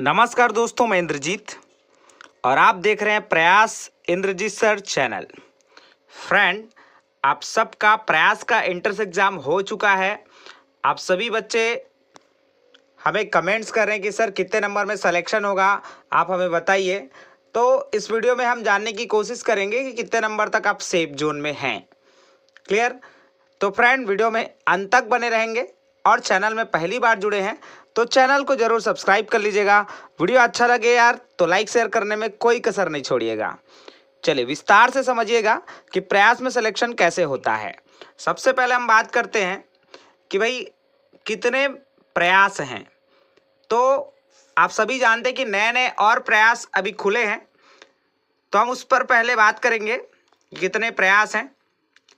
नमस्कार दोस्तों, मैं इंद्रजीत और आप देख रहे हैं प्रयास इंद्रजीत सर चैनल। फ्रेंड, आप सबका प्रयास का एंट्रेंस एग्ज़ाम हो चुका है। आप सभी बच्चे हमें कमेंट्स कर रहे हैं कि सर कितने नंबर में सिलेक्शन होगा, आप हमें बताइए। तो इस वीडियो में हम जानने की कोशिश करेंगे कि कितने नंबर तक आप सेफ जोन में हैं। क्लियर? तो फ्रेंड, वीडियो में अंत तक बने रहेंगे और चैनल में पहली बार जुड़े हैं तो चैनल को जरूर सब्सक्राइब कर लीजिएगा। वीडियो अच्छा लगे यार तो लाइक शेयर करने में कोई कसर नहीं छोड़िएगा। चलिए विस्तार से समझिएगा कि प्रयास में सिलेक्शन कैसे होता है। सबसे पहले हम बात करते हैं कि भाई कितने प्रयास हैं। तो आप सभी जानते हैं कि नए नए और प्रयास अभी खुले हैं, तो हम उस पर पहले बात करेंगे कि कितने प्रयास हैं,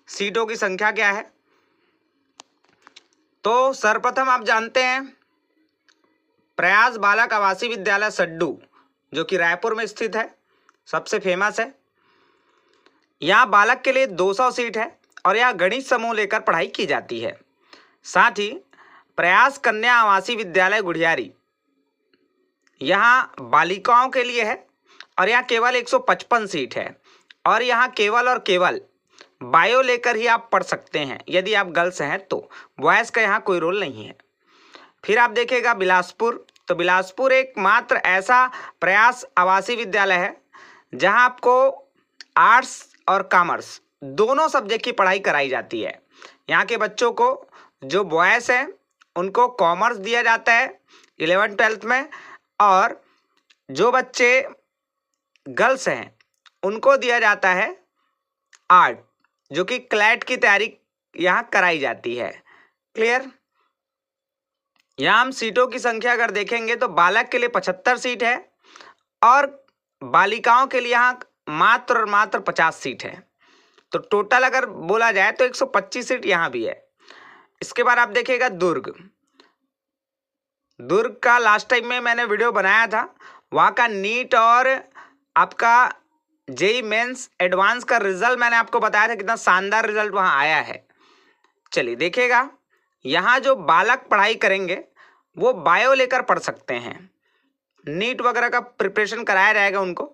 सीटों की संख्या क्या है। तो सर्वप्रथम आप जानते हैं प्रयास बालक आवासीय विद्यालय सड्डू, जो कि रायपुर में स्थित है, सबसे फेमस है। यहाँ बालक के लिए 200 सीट है और यहाँ गणित समूह लेकर पढ़ाई की जाती है। साथ ही प्रयास कन्या आवासीय विद्यालय गुढ़ियारी, यहाँ बालिकाओं के लिए है और यहाँ केवल 155 सीट है और यहाँ केवल और केवल बायो लेकर ही आप पढ़ सकते हैं यदि आप गर्ल्स हैं तो। बॉयज़ का यहाँ कोई रोल नहीं है। फिर आप देखिएगा बिलासपुर, तो बिलासपुर एकमात्र ऐसा प्रयास आवासीय विद्यालय है जहां आपको आर्ट्स और कॉमर्स दोनों सब्जेक्ट की पढ़ाई कराई जाती है। यहाँ के बच्चों को, जो बॉयज़ हैं उनको कॉमर्स दिया जाता है 11th-12th में, और जो बच्चे गर्ल्स हैं उनको दिया जाता है आर्ट, जो कि क्लैट की तैयारी यहाँ कराई जाती है। क्लियर? यहाँ हम सीटों की संख्या अगर देखेंगे तो बालक के लिए 75 सीट है और बालिकाओं के लिए यहाँ मात्र और मात्र 50 सीट है। तो टोटल अगर बोला जाए तो 125 सीट यहाँ भी है। इसके बाद आप देखिएगा दुर्ग का लास्ट टाइम में मैंने वीडियो बनाया था। वहाँ का नीट और आपका जेई मेंस एडवांस का रिजल्ट मैंने आपको बताया था, कितना शानदार रिजल्ट वहाँ आया है। चलिए देखिएगा, यहाँ जो बालक पढ़ाई करेंगे वो बायो लेकर पढ़ सकते हैं, नीट वगैरह का प्रिपरेशन कराया जाएगा उनको।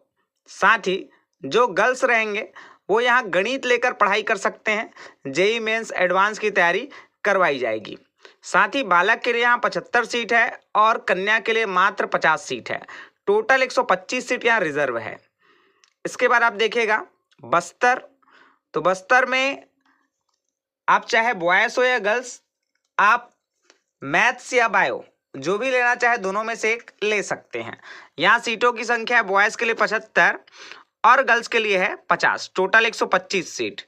साथ ही जो गर्ल्स रहेंगे वो यहाँ गणित लेकर पढ़ाई कर सकते हैं, जेई मेंस एडवांस की तैयारी करवाई जाएगी। साथ ही बालक के लिए यहाँ 75 सीट है और कन्या के लिए मात्र 50 सीट है। टोटल 125 सीट यहाँ रिजर्व है। इसके बाद आप देखिएगा बस्तर, तो बस्तर में आप चाहे बॉयज़ हो या गर्ल्स, आप मैथ्स या बायो जो भी लेना चाहे दोनों में से एक ले सकते हैं। यहाँ सीटों की संख्या है बॉयज़ के लिए 75 और गर्ल्स के लिए है 50, टोटल 125 सीट।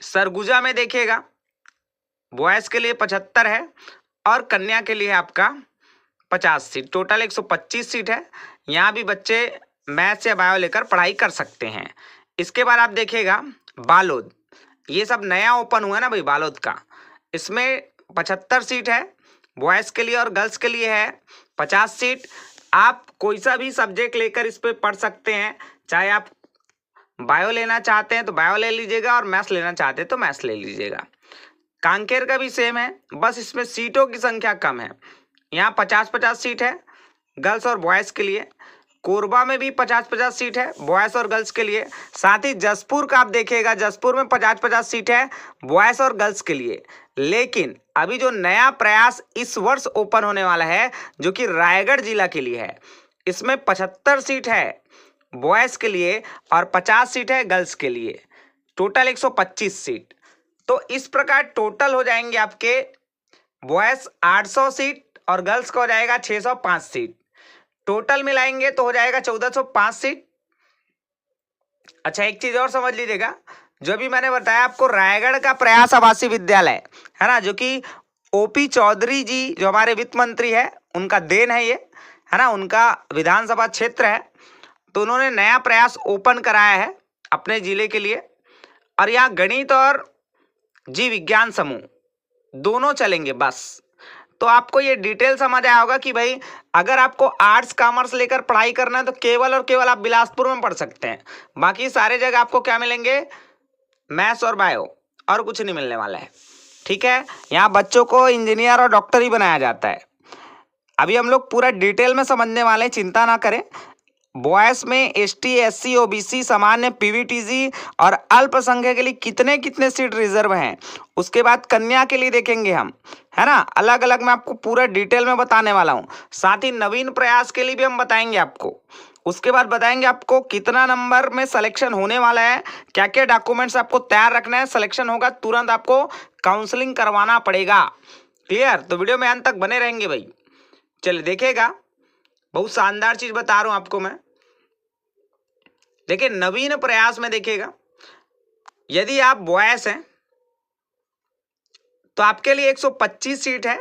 सरगुजा में देखिएगा बॉयज़ के लिए 75 है और कन्या के लिए आपका 50 सीट, टोटल 125 सीट है। यहाँ भी बच्चे मैथ्स या बायो लेकर पढ़ाई कर सकते हैं। इसके बाद आप देखिएगा बालोद, ये सब नया ओपन हुआ ना भाई बालोद का, इसमें 75 सीट है बॉयज़ के लिए और गर्ल्स के लिए है 50 सीट। आप कोई सा भी सब्जेक्ट लेकर इस पर पढ़ सकते हैं, चाहे आप बायो लेना चाहते हैं तो बायो ले लीजिएगा और मैथ्स लेना चाहते हैं तो मैथ्स ले लीजिएगा। कांकेर का भी सेम है, बस इसमें सीटों की संख्या कम है। यहाँ 50-50 सीट है गर्ल्स और बॉयज़ के लिए। कोरबा में भी 50-50 सीट है बॉयज़ और गर्ल्स के लिए। साथ ही जसपुर का आप देखिएगा, जसपुर में 50-50 सीट है बॉयज़ और गर्ल्स के लिए। लेकिन अभी जो नया प्रयास इस वर्ष ओपन होने वाला है, जो कि रायगढ़ जिला के लिए है, इसमें 75 सीट है बॉयज़ के लिए और 50 सीट है गर्ल्स के लिए, टोटल 125 सीट। तो इस प्रकार टोटल हो जाएंगे आपके बॉयज़ 800 सीट और गर्ल्स का हो जाएगा 605 सीट। टोटल मिलाएंगे तो हो जाएगा 1405 सीट। अच्छा, एक चीज और समझ लीजिएगा, जो भी मैंने बताया आपको रायगढ़ का प्रयास आवासीय विद्यालय है ना, जो कि ओपी चौधरी जी जो हमारे वित्त मंत्री है उनका देन है, ये है ना, उनका विधानसभा क्षेत्र है। तो उन्होंने नया प्रयास ओपन कराया है अपने जिले के लिए और यहाँ गणित और जीव विज्ञान समूह दोनों चलेंगे बस। तो आपको ये डिटेल समझ आया होगा कि भाई अगर आपको आर्ट्स कॉमर्स लेकर पढ़ाई करना है तो केवल और केवल आप बिलासपुर में पढ़ सकते हैं। बाकी सारे जगह आपको क्या मिलेंगे, मैथ्स और बायो, और कुछ नहीं मिलने वाला है। ठीक है, यहाँ बच्चों को इंजीनियर और डॉक्टर ही बनाया जाता है। अभी हम लोग पूरा डिटेल में समझने वाले हैं, चिंता ना करें। बॉयज में एसटी, एससी, ओबीसी, सामान्य, पीवीटीजी और अल्पसंख्यक के लिए कितने कितने सीट रिजर्व हैं। उसके बाद कन्या के लिए देखेंगे हम, है ना, अलग अलग मैं आपको पूरा डिटेल में बताने वाला हूं। साथ ही नवीन प्रयास के लिए भी हम बताएंगे आपको। उसके बाद बताएंगे आपको कितना नंबर में सिलेक्शन होने वाला है, क्या क्या डॉक्यूमेंट्स आपको तैयार रखना है। सिलेक्शन होगा तुरंत आपको काउंसलिंग करवाना पड़ेगा। क्लियर? तो वीडियो में अंत तक बने रहेंगे भाई। चलिए देखिएगा, बहुत शानदार चीज बता रहा हूं आपको मैं। देखिए नवीन प्रयास में देखिएगा, यदि आप बॉयज हैं तो आपके लिए 125 सीट है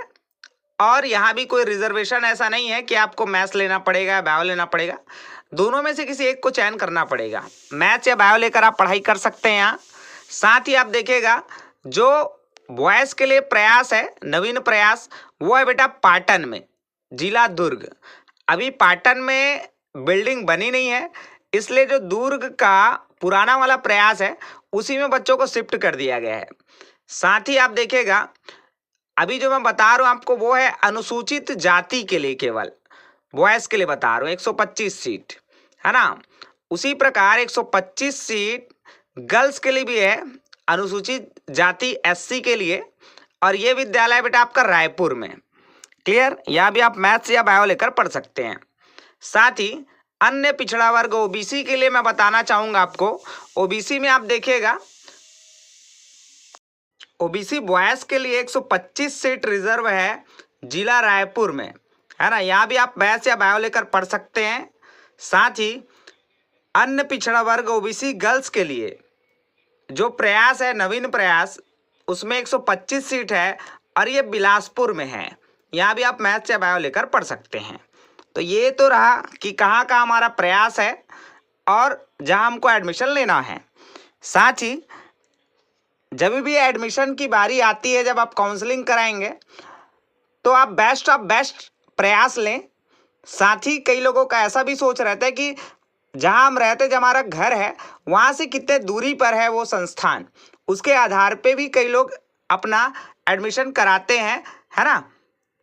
और यहां भी कोई रिजर्वेशन ऐसा नहीं है कि आपको मैथ्स लेना पड़ेगा, बायो लेना पड़ेगा। दोनों में से किसी एक को चयन करना पड़ेगा। मैथ्स या बायो लेकर आप पढ़ाई कर सकते हैं यहाँ। साथ ही आप देखिएगा जो बॉयज के लिए प्रयास है, नवीन प्रयास, वो है बेटा पाटन में, जिला दुर्ग। अभी पाटन में बिल्डिंग बनी नहीं है, इसलिए जो दुर्ग का पुराना वाला प्रयास है उसी में बच्चों को शिफ्ट कर दिया गया है। साथ ही आप देखिएगा अभी जो मैं बता रहा हूं आपको वो है अनुसूचित जाति के लिए, केवल बॉयज के लिए बता रहा हूं, 125 सीट है ना। उसी प्रकार 125 सीट गर्ल्स के लिए भी है, अनुसूचित जाति एससी के लिए। और ये विद्यालय बेटा आपका रायपुर में। क्लियर? यहाँ भी आप मैथ्स या बायो लेकर पढ़ सकते हैं। साथ ही अन्य पिछड़ा वर्ग ओबीसी के लिए मैं बताना चाहूंगा आपको। ओबीसी में आप देखिएगा, ओबीसी बॉयज के लिए 125 सीट रिजर्व है जिला रायपुर में, है ना। यहाँ भी आप मैथ्स या बायो लेकर पढ़ सकते हैं। साथ ही अन्य पिछड़ा वर्ग ओबीसी गर्ल्स के लिए जो प्रयास है, नवीन प्रयास, उसमें 125 सीट है और ये बिलासपुर में है। यहाँ भी आप मैथ्स या बायो लेकर पढ़ सकते हैं। तो ये तो रहा कि कहाँ कहाँ हमारा प्रयास है और जहाँ हमको एडमिशन लेना है। साथ ही जब भी एडमिशन की बारी आती है, जब आप काउंसलिंग कराएंगे, तो आप बेस्ट ऑफ बेस्ट प्रयास लें। साथ ही कई लोगों का ऐसा भी सोच रहता है कि जहां हम रहते, जब हमारा घर है, वहां से कितने दूरी पर है वो संस्थान, उसके आधार पे भी कई लोग अपना एडमिशन कराते हैं, है ना।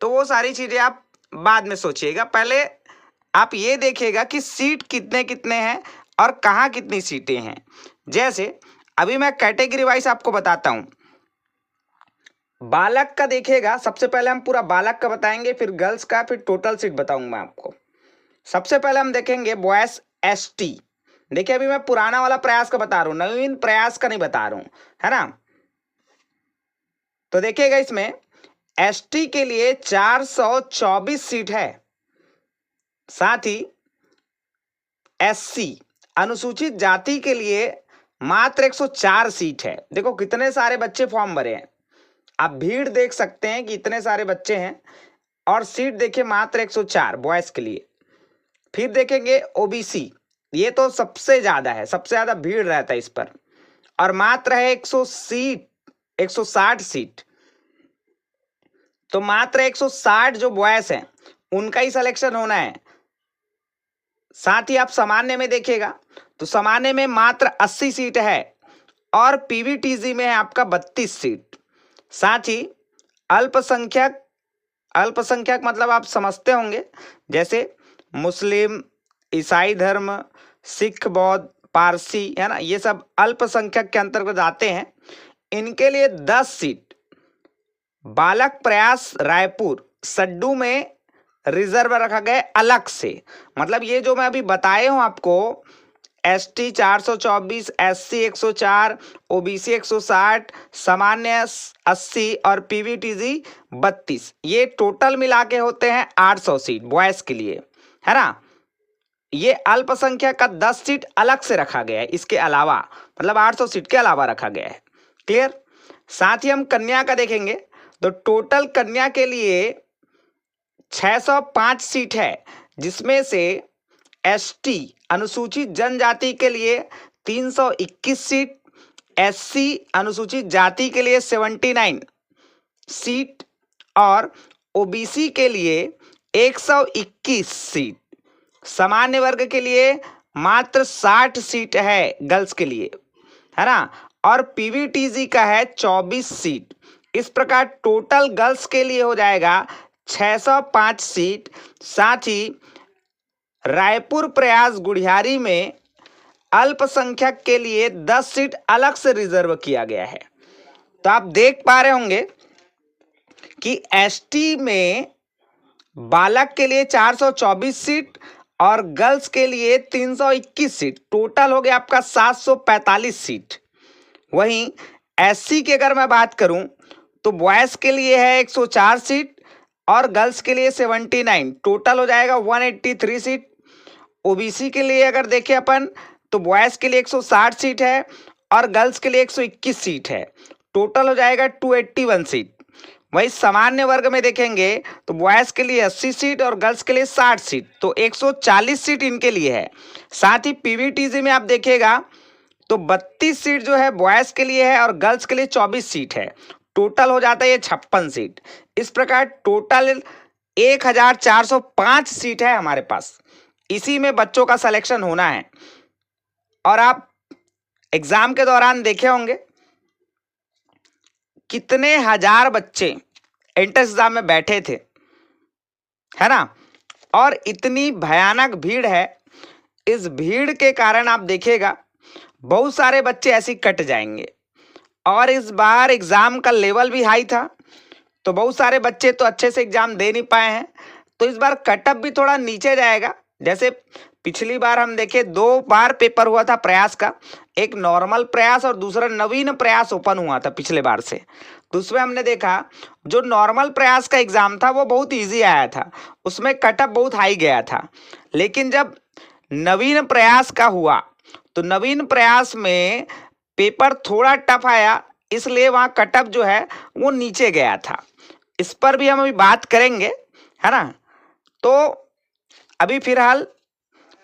तो वो सारी चीज़ें आप बाद में सोचिएगा, पहले आप ये देखिएगा कि सीट कितने कितने हैं और कहाँ कितनी सीटें हैं। जैसे अभी मैं कैटेगरी वाइज आपको बताता हूं। बालक का देखिएगा, सबसे पहले हम पूरा बालक का बताएंगे, फिर गर्ल्स का, फिर टोटल सीट बताऊंगा मैं आपको। सबसे पहले हम देखेंगे बॉयज एसटी। देखिए अभी मैं पुराना वाला प्रयास का बता रहा हूं, नवीन प्रयास का नहीं बता रहा हूं, है ना। तो देखिएगा इसमें एसटी के लिए 424 सीट है। साथ ही एससी अनुसूचित जाति के लिए मात्र 104 सीट है। देखो कितने सारे बच्चे फॉर्म भरे हैं, आप भीड़ देख सकते हैं कि इतने सारे बच्चे हैं और सीट देखिए मात्र 104 बॉयज के लिए। फिर देखेंगे ओबीसी, ये तो सबसे ज्यादा है, सबसे ज्यादा भीड़ रहता है इस पर, और मात्र है 160 सीट। तो मात्र 160 जो बॉयज हैं उनका ही सिलेक्शन होना है। साथ ही आप सामान्य में देखिएगा तो सामान्य में मात्र 80 सीट है और पीवीटीजी में है आपका 32 सीट। साथ ही अल्पसंख्यक, अल्पसंख्यक मतलब आप समझते होंगे, जैसे मुस्लिम, ईसाई धर्म, सिख, बौद्ध, पारसी, है ना, ये सब अल्पसंख्यक के अंतर्गत आते हैं। इनके लिए 10 सीट बालक प्रयास रायपुर सड्डू में रिजर्व रखा गया अलग से। मतलब ये जो मैं अभी बताए हूं आपको, एसटी 424, एससी 104, ओबीसी 160, सामान्य 80 और पीवीटीजी 32, ये टोटल मिला के होते हैं 800 सीट बॉयज के लिए, है ना। ये अल्पसंख्यक का 10 सीट अलग से रखा गया है, इसके अलावा, मतलब 800 सीट के अलावा रखा गया है। क्लियर? साथ ही हम कन्या का देखेंगे तो टोटल कन्या के लिए 605 सीट है, जिसमें से एसटी अनुसूचित जनजाति के लिए 321 सीट, एससी अनुसूचित जाति के लिए 79 सीट और ओबीसी के लिए 121 सीट। सामान्य वर्ग के लिए मात्र 60 सीट है गर्ल्स के लिए, है ना, और पीवीटीजी का है 24 सीट। इस प्रकार टोटल गर्ल्स के लिए हो जाएगा 605 सीट। साथ ही रायपुर प्रयास गुढ़ियारी में अल्पसंख्यक के लिए 10 सीट अलग से रिजर्व किया गया है। तो आप देख पा रहे होंगे कि एसटी में बालक के लिए 424 सीट और गर्ल्स के लिए 321 सीट, टोटल हो गया आपका 745 सीट। वहीं एससी की अगर मैं बात करूं तो बॉयज के लिए है 104 सीट और गर्ल्स के लिए 79, टोटल हो जाएगा 183 सीट। ओबीसी के लिए अगर देखें अपन तो बॉयज के लिए 160 सीट है और गर्ल्स के लिए 121 सीट है, टोटल हो जाएगा 281 सीट। वही सामान्य वर्ग में देखेंगे तो बॉयज के लिए 80 सीट और गर्ल्स के लिए 60 सीट, तो 140 सीट इनके लिए है। साथ ही पीवीटीसी में आप देखिएगा तो 32 सीट जो है बॉयज के लिए है और गर्ल्स के लिए 24 सीट है, टोटल हो जाता है ये 56 सीट। इस प्रकार टोटल 1405 सीट है हमारे पास, इसी में बच्चों का सिलेक्शन होना है। और आप एग्जाम के दौरान देखे होंगे कितने हजार बच्चे एंट्रेंस एग्जाम में बैठे थे, है ना, और इतनी भयानक भीड़ है। इस भीड़ के कारण आप देखिएगा बहुत सारे बच्चे ऐसे ही कट जाएंगे। और इस बार एग्जाम का लेवल भी हाई था, तो बहुत सारे बच्चे तो अच्छे से एग्जाम दे नहीं पाए हैं, तो इस बार कटअप भी थोड़ा नीचे जाएगा। जैसे पिछली बार हम देखे 2 बार पेपर हुआ था प्रयास का, एक नॉर्मल प्रयास और दूसरा नवीन प्रयास ओपन हुआ था पिछले बार से। तो उसमें हमने देखा जो नॉर्मल प्रयास का एग्जाम था वो बहुत इजी आया था, उसमें कटअप बहुत हाई गया था। लेकिन जब नवीन प्रयास का हुआ तो नवीन प्रयास में पेपर थोड़ा टफ आया, इसलिए वहाँ कटअप जो है वो नीचे गया था। इस पर भी हम अभी बात करेंगे, है ना। तो अभी फिलहाल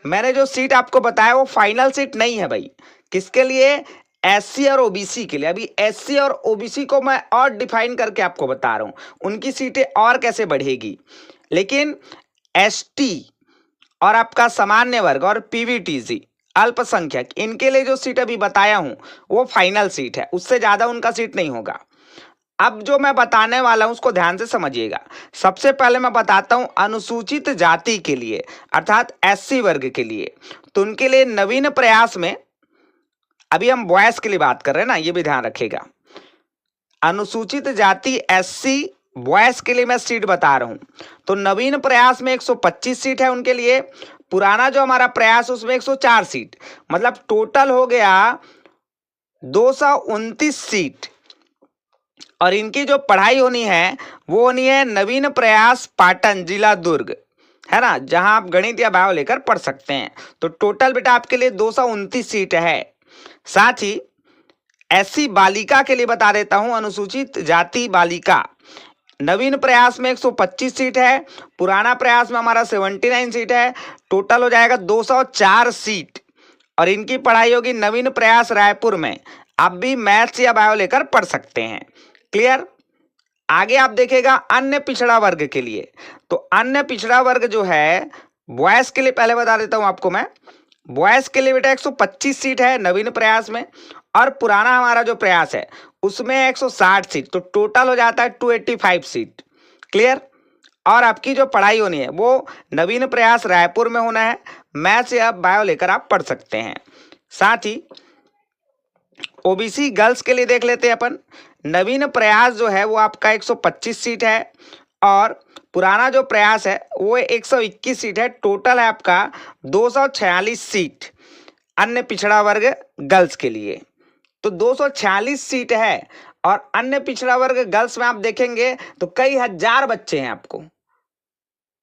मैंने जो सीट आपको बताया वो फाइनल सीट नहीं है भाई। किसके लिए? एससी और ओबीसी के लिए। अभी एससी और ओबीसी को मैं और डिफाइन करके आपको बता रहा हूँ, उनकी सीटें और कैसे बढ़ेगी। लेकिन एसटी और आपका सामान्य वर्ग और पीवीटीसी अल्पसंख्यक, इनके लिए जो सीट अभी बताया हूं वो फाइनल सीट है, उससे ज्यादा उनका सीट नहीं होगा। अब जो मैं बताने वाला हूं उसको ध्यान से समझिएगा। सबसे पहले मैं बताता हूं अनुसूचित जाति के लिए अर्थात एससी वर्ग के लिए। तो उनके लिए नवीन प्रयास में, अभी हम बॉयज के लिए बात कर रहे हैं ना, ये भी ध्यान रखिएगा। अनुसूचित जाति एससी बॉयज के लिए मैं सीट बता रहा हूं। तो नवीन प्रयास में 125 सीट है उनके लिए, पुराना जो हमारा प्रयास उसमें 104 सीट, मतलब टोटल हो गया 229 सीट। और इनकी जो पढ़ाई होनी है वो होनी है नवीन प्रयास पाटन जिला दुर्ग, है ना, जहां आप गणित या बायो लेकर पढ़ सकते हैं। तो टोटल बेटा आपके लिए 229 सीट है। साथ ही एससी बालिका के लिए बता देता हूं, अनुसूचित जाति बालिका नवीन प्रयास में 125 सीट है, पुराना प्रयास में हमारा 79 सीट है, टोटल हो जाएगा 204 सीट। और इनकी पढ़ाई होगी नवीन प्रयास रायपुर में। आप भी मैथ्स या बायो लेकर पढ़ सकते हैं। क्लियर? आगे आप देखेगा अन्य पिछड़ा वर्ग के लिए। तो अन्य पिछड़ा वर्ग जो है बॉयज के लिए पहले बता देता हूं आपको मैं। बॉयज के लिए बेटा 125 सीट है नवीन प्रयास में, और पुराना हमारा जो प्रयास है उसमें 160 सीट, तो टोटल हो जाता है 285 सीट। क्लियर? और आपकी जो पढ़ाई होनी है वो नवीन प्रयास रायपुर में होना है, मैथ्स या बायो लेकर आप पढ़ सकते हैं। साथ ही ओबीसी गर्ल्स के लिए देख लेते हैं अपन। नवीन प्रयास जो है वो आपका 125 सीट है और पुराना जो प्रयास है वो 121 सीट है, टोटल है आपका 246 सीट अन्य पिछड़ा वर्ग गर्ल्स के लिए। तो 246 सीट है। और अन्य पिछड़ा वर्ग गर्ल्स में आप देखेंगे तो कई हजार बच्चे हैं आपको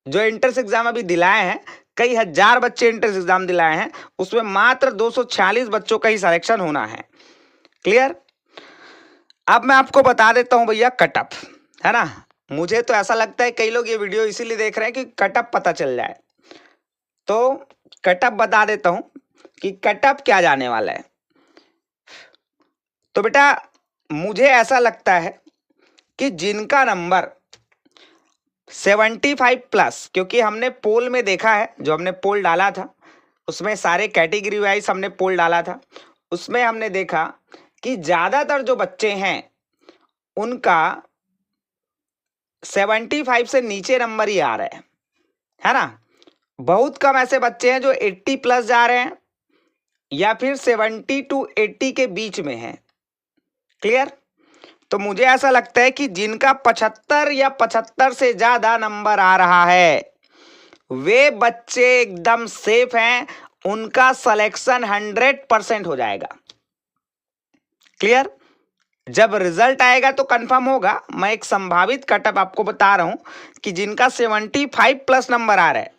जो एंट्रेंस एग्जाम अभी दिलाए हैं, कई हजार बच्चे एंट्रेंस एग्जाम दिलाए हैं, उसमें मात्र 246 बच्चों का ही सिलेक्शन होना है। क्लियर? अब मैं आपको बता देता हूं भैया कटअप, है ना। मुझे तो ऐसा लगता है कई लोग ये वीडियो इसीलिए देख रहे हैं कि कटअप पता चल जाए। तो कटअप बता देता हूं कि कटअप क्या जाने वाला है। तो बेटा मुझे ऐसा लगता है कि जिनका नंबर 75 प्लस, क्योंकि हमने पोल में देखा है, जो हमने पोल डाला था उसमें सारे कैटेगरी वाइज हमने पोल डाला था, उसमें हमने देखा कि ज्यादातर जो बच्चे हैं उनका 75 से नीचे नंबर ही आ रहे हैं, है ना। बहुत कम ऐसे बच्चे हैं जो 80 प्लस जा रहे हैं या फिर 70 to 80 के बीच में हैं। क्लियर। तो मुझे ऐसा लगता है कि जिनका 75 या 75 से ज्यादा नंबर आ रहा है वे बच्चे एकदम सेफ हैं, उनका सिलेक्शन 100% हो जाएगा। क्लियर। जब रिजल्ट आएगा तो कंफर्म होगा। मैं एक संभावित कटअप आपको बता रहा हूं कि जिनका 75 प्लस नंबर आ रहा है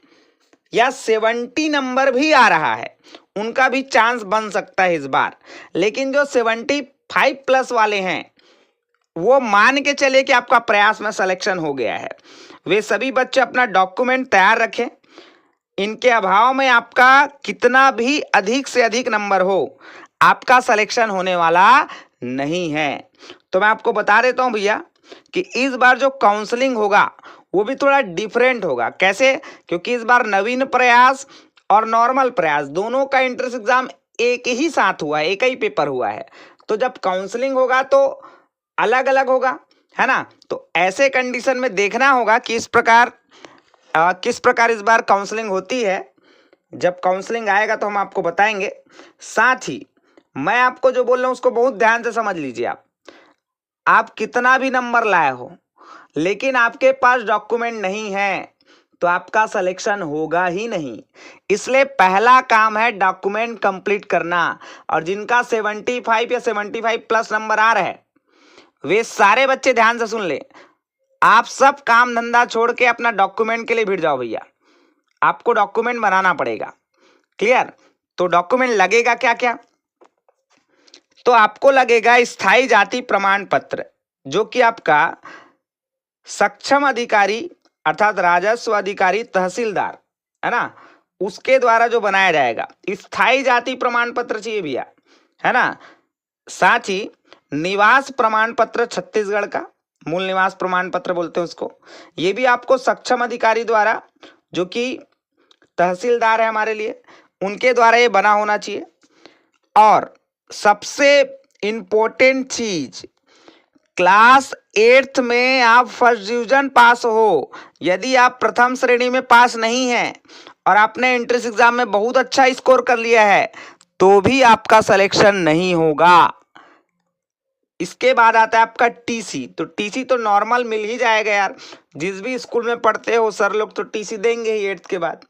या 70 नंबर भी आ रहा है उनका भी चांस बन सकता है इस बार। लेकिन जो 75 प्लस वाले हैं वो मान के चले कि आपका प्रयास में सिलेक्शन हो गया है। वे सभी बच्चे अपना डॉक्यूमेंट तैयार रखें। इनके अभाव में आपका कितना भी अधिक से अधिक नंबर हो, आपका सिलेक्शन होने वाला नहीं है। तो मैं आपको बता देता हूं भैया कि इस बार जो काउंसलिंग होगा वो भी थोड़ा डिफरेंट होगा। कैसे? क्योंकि इस बार नवीन प्रयास और नॉर्मल प्रयास दोनों का एंट्रेंस एग्जाम एक ही साथ हुआ है, एक ही पेपर हुआ है। तो जब काउंसलिंग होगा तो अलग अलग होगा, है ना। तो ऐसे कंडीशन में देखना होगा कि किस प्रकार इस बार काउंसलिंग होती है। जब काउंसलिंग आएगा तो हम आपको बताएंगे। साथ ही मैं आपको जो बोल रहा हूं उसको बहुत ध्यान से समझ लीजिए। आप कितना भी नंबर लाए हो लेकिन आपके पास डॉक्यूमेंट नहीं है तो आपका सिलेक्शन होगा ही नहीं। इसलिए पहला काम है डॉक्यूमेंट कंप्लीट करना। और जिनका 75 या 75 प्लस नंबर आ रहा है वे सारे बच्चे ध्यान से सुन ले, आप सब काम धंधा छोड़ के अपना डॉक्यूमेंट के लिए भिड़ जाओ भैया। आपको डॉक्यूमेंट बनाना पड़ेगा। क्लियर। तो डॉक्यूमेंट लगेगा क्या क्या? तो आपको लगेगा स्थायी जाति प्रमाण पत्र, जो कि आपका सक्षम अधिकारी अर्थात राजस्व अधिकारी तहसीलदार, है ना, उसके द्वारा जो बनाया जाएगा। स्थायी जाति प्रमाण पत्र चाहिए भैया, है ना। साथ ही निवास प्रमाण पत्र, छत्तीसगढ़ का मूल निवास प्रमाण पत्र बोलते हैं उसको, ये भी आपको सक्षम अधिकारी द्वारा, जो कि तहसीलदार है हमारे लिए, उनके द्वारा ये बना होना चाहिए। और सबसे इंपॉर्टेंट चीज, क्लास 8th में आप फर्स्ट डिवीजन पास हो। यदि आप प्रथम श्रेणी में पास नहीं हैं और आपने एंट्रेंस एग्जाम में बहुत अच्छा स्कोर कर लिया है तो भी आपका सिलेक्शन नहीं होगा। इसके बाद आता है आपका टीसी। तो टीसी तो नॉर्मल मिल ही जाएगा यार, जिस भी स्कूल में पढ़ते हो सर लोग तो टीसी देंगे ही 8th के बाद,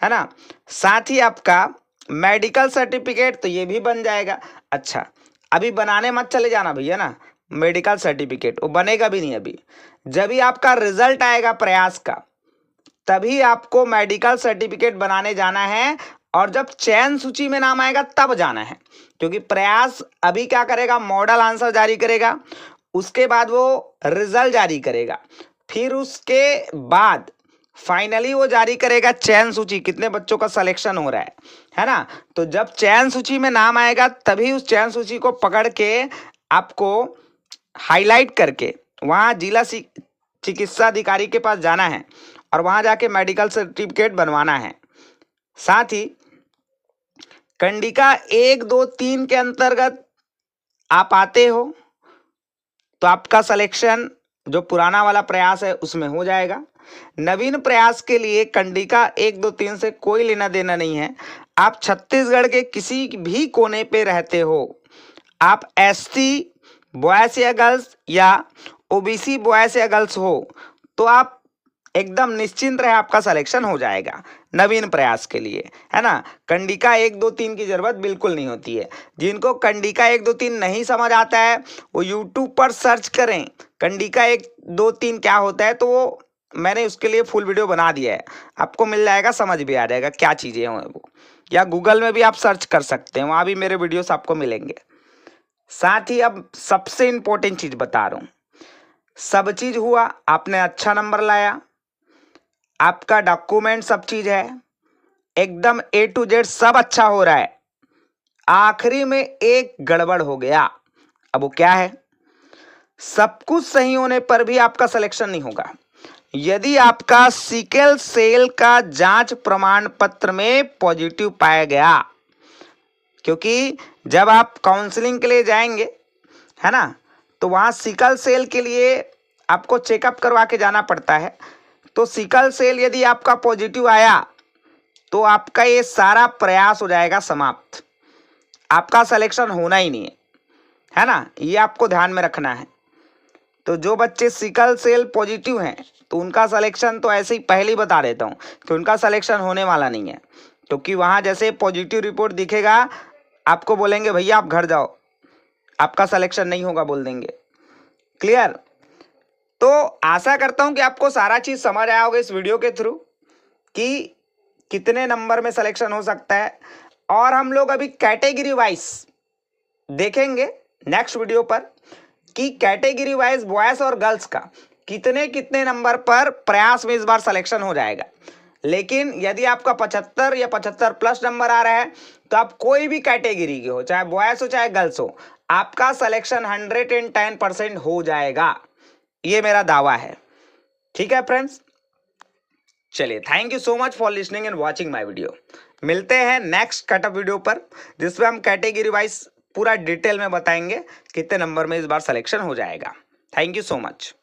है ना। साथ ही आपका मेडिकल सर्टिफिकेट, तो ये भी बन जाएगा। अच्छा, अभी बनाने मत चले जाना भैया ना, मेडिकल सर्टिफिकेट वो बनेगा भी नहीं अभी। जब भी आपका रिजल्ट आएगा प्रयास का तभी आपको मेडिकल सर्टिफिकेट बनाने जाना है, और जब चयन सूची में नाम आएगा तब जाना है। क्योंकि प्रयास अभी क्या करेगा, मॉडल आंसर जारी करेगा, उसके बाद वो रिजल्ट जारी करेगा, फिर उसके बाद फाइनली वो जारी करेगा चयन सूची, कितने बच्चों का सिलेक्शन हो रहा है ना। तो जब चयन सूची में नाम आएगा तभी उस चयन सूची को पकड़ के आपको हाईलाइट करके वहाँ जिला चिकित्सा अधिकारी के पास जाना है और वहाँ जाके मेडिकल सर्टिफिकेट बनवाना है। साथ ही कंडिका 1, 2, 3 के अंतर्गत आप आते हो तो आपका सिलेक्शन जो पुराना वाला प्रयास है उसमें हो जाएगा। नवीन प्रयास के लिए कंडिका 1, 2, 3 से कोई लेना देना नहीं है। आप छत्तीसगढ़ के किसी भी कोने पे रहते हो, आप एससी बॉयज या गर्ल्स या ओबीसी बॉयज या गर्ल्स हो, तो आप एकदम निश्चिंत रहे, आपका सिलेक्शन हो जाएगा नवीन प्रयास के लिए, है ना। कंडिका 1, 2, 3 की जरूरत बिल्कुल नहीं होती है। जिनको कंडिका 1, 2, 3 नहीं समझ आता है वो यूट्यूब पर सर्च करें कंडिका 1, 2, 3 क्या होता है, तो वो मैंने उसके लिए फुल वीडियो बना दिया है, आपको मिल जाएगा, समझ भी आ जाएगा क्या चीज़ें हैं वो। या गूगल में भी आप सर्च कर सकते हैं, वहाँ भी मेरे वीडियोस आपको मिलेंगे। साथ ही अब सबसे इंपॉर्टेंट चीज़ बता रहा हूँ, सब चीज़ हुआ, आपने अच्छा नंबर लाया, आपका डॉक्यूमेंट सब चीज़ है, एकदम A to Z सब अच्छा हो रहा है, आखिरी में एक गड़बड़ हो गया। अब वो क्या है? सब कुछ सही होने पर भी आपका सिलेक्शन नहीं होगा यदि आपका सिकल सेल का जांच प्रमाण पत्र में पॉजिटिव पाया गया। क्योंकि जब आप काउंसलिंग के लिए जाएंगे, है ना, तो वहाँ सिकल सेल के लिए आपको चेकअप करवा के जाना पड़ता है। तो सिकल सेल यदि आपका पॉजिटिव आया तो आपका ये सारा प्रयास हो जाएगा समाप्त, आपका सिलेक्शन होना ही नहीं है ना, ये आपको ध्यान में रखना है। तो जो बच्चे सिकल सेल पॉजिटिव हैं तो उनका सिलेक्शन तो ऐसे ही पहले ही बता देता हूँ कि उनका सिलेक्शन होने वाला नहीं है, क्योंकि वहाँ जैसे पॉजिटिव रिपोर्ट दिखेगा आपको बोलेंगे भैया आप घर जाओ, आपका सिलेक्शन नहीं होगा बोल देंगे। क्लियर? तो आशा करता हूँ कि आपको सारा चीज़ समझ आया होगा इस वीडियो के थ्रू कि कितने नंबर में सिलेक्शन हो सकता है। और हम लोग अभी कैटेगरी वाइज देखेंगे नेक्स्ट वीडियो पर कि कैटेगरी वाइज बॉयज और गर्ल्स का कितने कितने नंबर पर प्रयास में इस बार सिलेक्शन हो जाएगा। लेकिन यदि आपका 75 या 75 प्लस नंबर आ रहा है तो आप कोई भी कैटेगरी के हो, चाहे बॉयज हो चाहे गर्ल्स हो, आपका सिलेक्शन 110% हो जाएगा, ये मेरा दावा है। ठीक है फ्रेंड्स, चलिए thank you so much for listening and watching my video. मिलते हैं नेक्स्ट कटअप वीडियो पर जिसमें हम कैटेगरी वाइज पूरा डिटेल में बताएंगे कितने नंबर में इस बार सिलेक्शन हो जाएगा। Thank you so much.